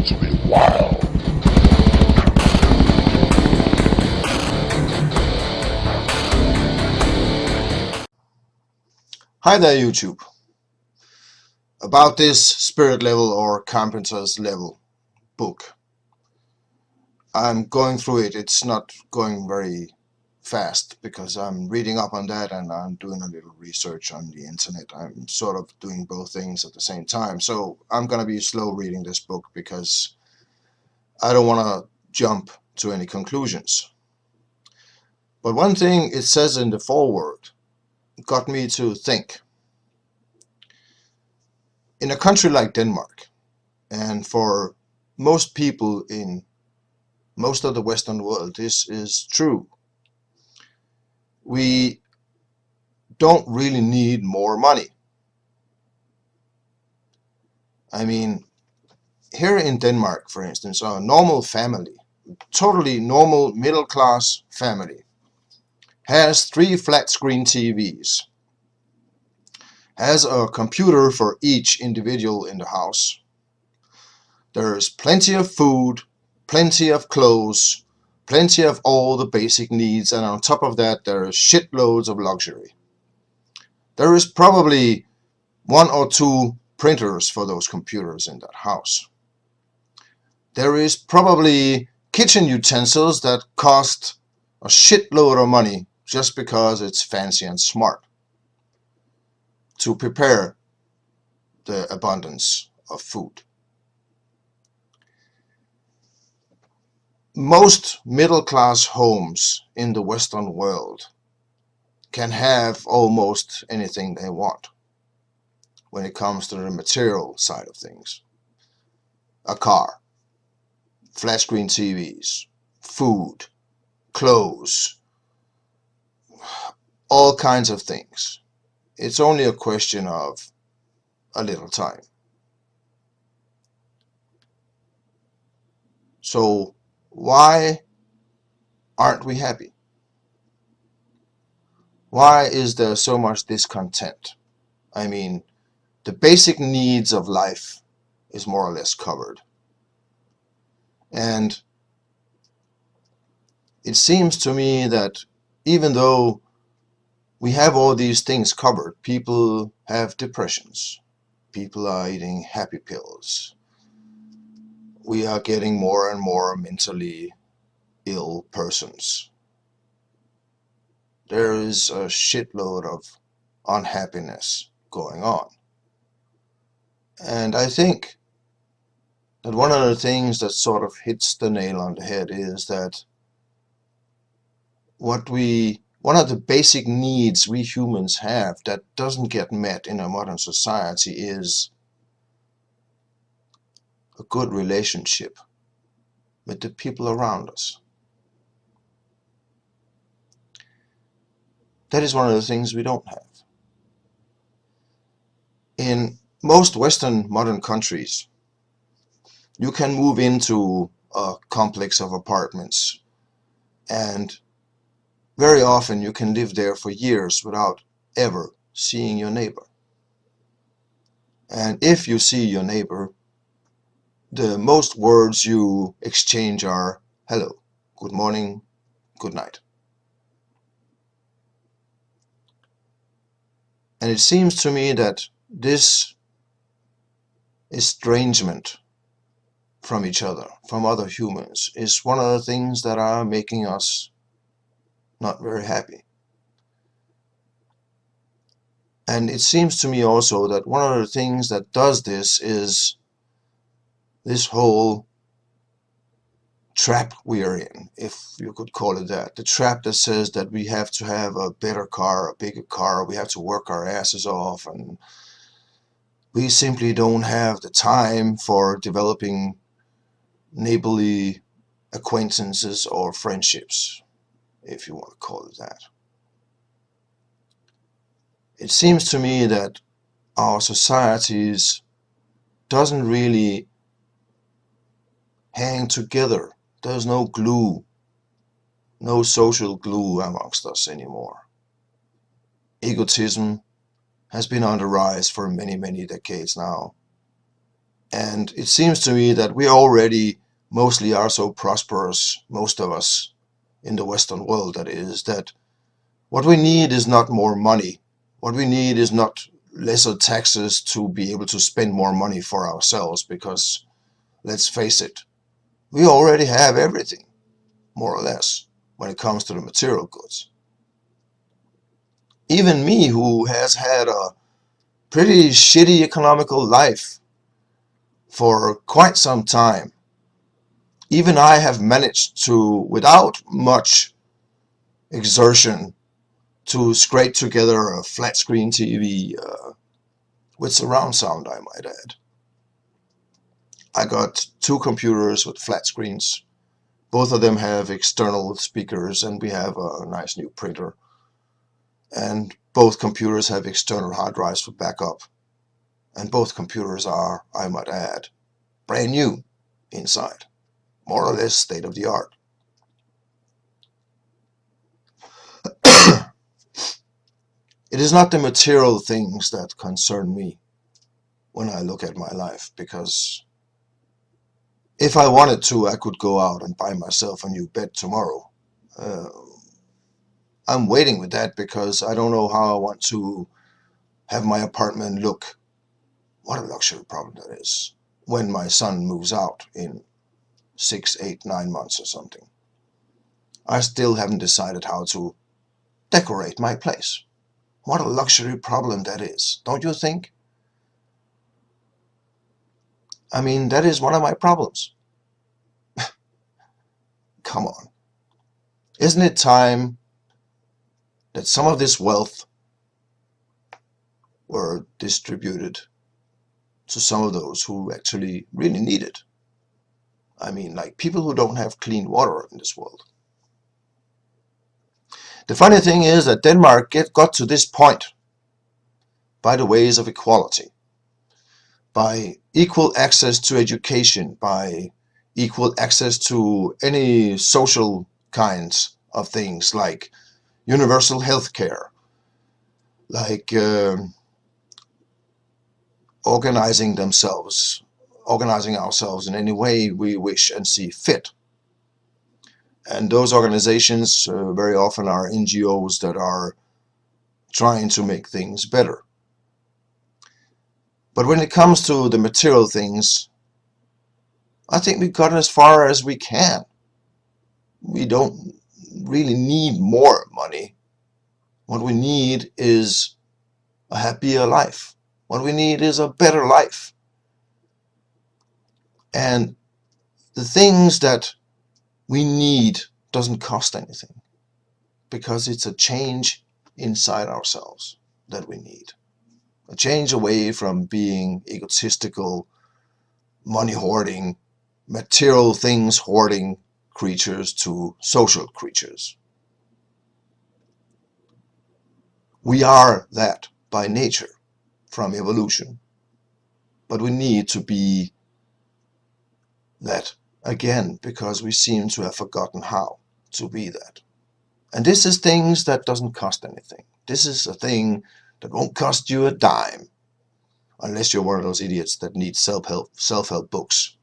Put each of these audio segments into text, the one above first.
going to be wild. Hi there, YouTube. About this spirit level or carpenter's level book. I'm going through it. It's not going very fast because I'm reading up on that and I'm doing a little research on the internet. I'm sort of doing both things at the same time. So I'm going to be slow reading this book because I don't want to jump to any conclusions. But one thing it says in the foreword got me to think. In a country like Denmark, and for most people in most of the Western world, this is true. We don't really need more money. I mean, here in Denmark, for instance, a normal family, totally normal middle-class family, has 3 flat-screen TVs, has a computer for each individual in the house. There's plenty of food, plenty of clothes, plenty of all the basic needs, and on top of that there is shitloads of luxury. There is probably 1 or 2 printers for those computers in that house. There is probably kitchen utensils that cost a shitload of money just because it's fancy and smart to prepare the abundance of food. Most middle-class homes in the Western world can have almost anything they want when it comes to the material side of things. A car, flat-screen TVs, food, clothes, all kinds of things. It's only a question of a little time. So why aren't we happy? Why is there so much discontent? I mean, the basic needs of life is more or less covered. And it seems to me that even though we have all these things covered, people have depressions. People are eating happy pills. We are getting more and more mentally ill persons. There is a shitload of unhappiness going on. And I think that one of the things that sort of hits the nail on the head is that one of the basic needs we humans have that doesn't get met in a modern society is a good relationship with the people around us. That is one of the things we don't have. In most Western modern countries, you can move into a complex of apartments, and very often you can live there for years without ever seeing your neighbor. And if you see your neighbor, the most words you exchange are hello, good morning, good night. And it seems to me that this estrangement from each other, from other humans, is one of the things that are making us not very happy. And it seems to me also that one of the things that does this is this whole trap we are in, if you could call it that. The trap that says that we have to have a better car, a bigger car, we have to work our asses off, and we simply don't have the time for developing neighborly acquaintances or friendships, if you want to call it that. It seems to me that our societies doesn't really hang together. There's no glue, no social glue amongst us anymore. Egotism has been on the rise for many, many decades now. And it seems to me that we already mostly are so prosperous, most of us in the Western world, that is, that what we need is not more money. What we need is not lesser taxes to be able to spend more money for ourselves, because let's face it, we already have everything, more or less, when it comes to the material goods. Even me, who has had a pretty shitty economical life for quite some time, even I have managed to, without much exertion, to scrape together a flat screen TV with surround sound, I might add. I got 2 computers with flat screens. Both of them have external speakers, and we have a nice new printer. And both computers have external hard drives for backup. And both computers are, I might add, brand new inside, more or less state of the art. It is not the material things that concern me when I look at my life, because if I wanted to, I could go out and buy myself a new bed tomorrow. I'm waiting with that because I don't know how I want to have my apartment look. What a luxury problem that is, when my son moves out in 6, 8, 9 months or something. I still haven't decided how to decorate my place. What a luxury problem that is, don't you think? I mean, that is one of my problems. Come on. Isn't it time that some of this wealth were distributed to some of those who actually really need it? I mean, like people who don't have clean water in this world. The funny thing is that Denmark got to this point by the ways of equality, by equal access to education, by equal access to any social kinds of things, like universal health care, like organizing ourselves in any way we wish and see fit. And those organizations very often are NGOs that are trying to make things better. But when it comes to the material things, I think we've gotten as far as we can. We don't really need more money. What we need is a happier life. What we need is a better life. And the things that we need doesn't cost anything, because it's a change inside ourselves that we need. A change away from being egotistical, money hoarding, material things hoarding creatures to social creatures. We are that by nature, from evolution, but we need to be that again, because we seem to have forgotten how to be that. And this is things that doesn't cost anything. This is a thing that won't cost you a dime, unless you're one of those idiots that need self-help books.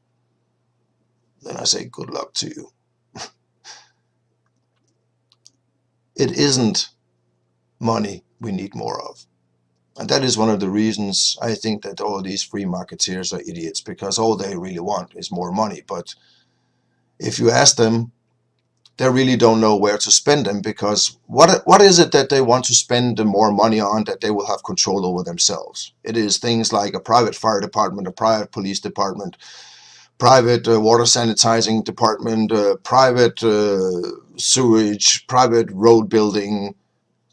Then I say good luck to you. It isn't money we need more of. And that is one of the reasons I think that all these free marketeers are idiots, because all they really want is more money. But if you ask them, they really don't know where to spend them, because what is it that they want to spend the more money on that they will have control over themselves? It is things like a private fire department, a private police department, private water sanitizing department, private sewage, private road building.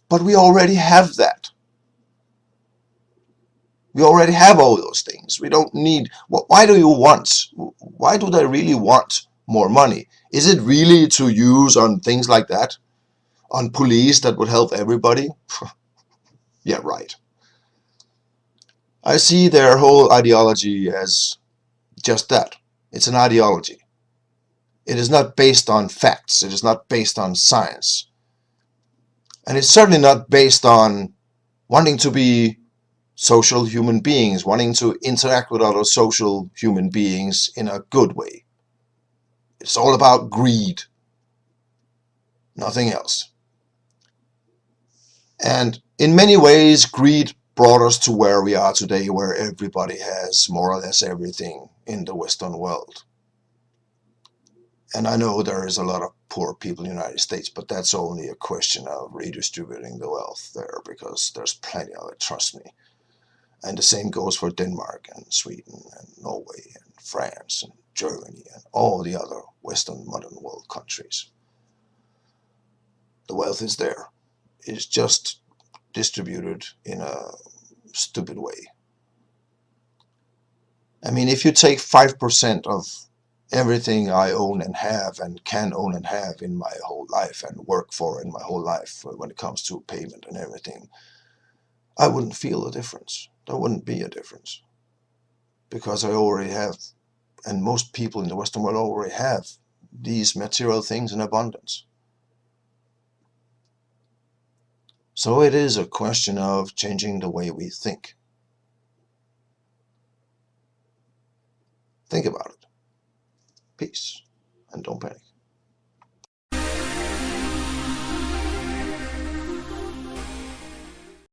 But we already have that. We already have all those things. We don't need. Why do they really want more money? Is it really to use on things like that? On police that would help everybody? Yeah, right. I see their whole ideology as just that. It's an ideology. It is not based on facts. It is not based on science. And it's certainly not based on wanting to be social human beings, wanting to interact with other social human beings in a good way. It's all about greed, nothing else. And in many ways, greed brought us to where we are today, where everybody has more or less everything in the Western world. And I know there is a lot of poor people in the United States, but that's only a question of redistributing the wealth there, because there's plenty of it, trust me. And the same goes for Denmark and Sweden and Norway and France and Germany and all the other Western modern world countries. The wealth is there. It's just distributed in a stupid way. I mean, if you take 5% of everything I own and have and can own and have in my whole life and work for in my whole life when it comes to payment and everything, I wouldn't feel a difference. There wouldn't be a difference, because I already have, and most people in the Western world already have, these material things in abundance. So it is a question of changing the way we think. Think about it. Peace, and don't panic.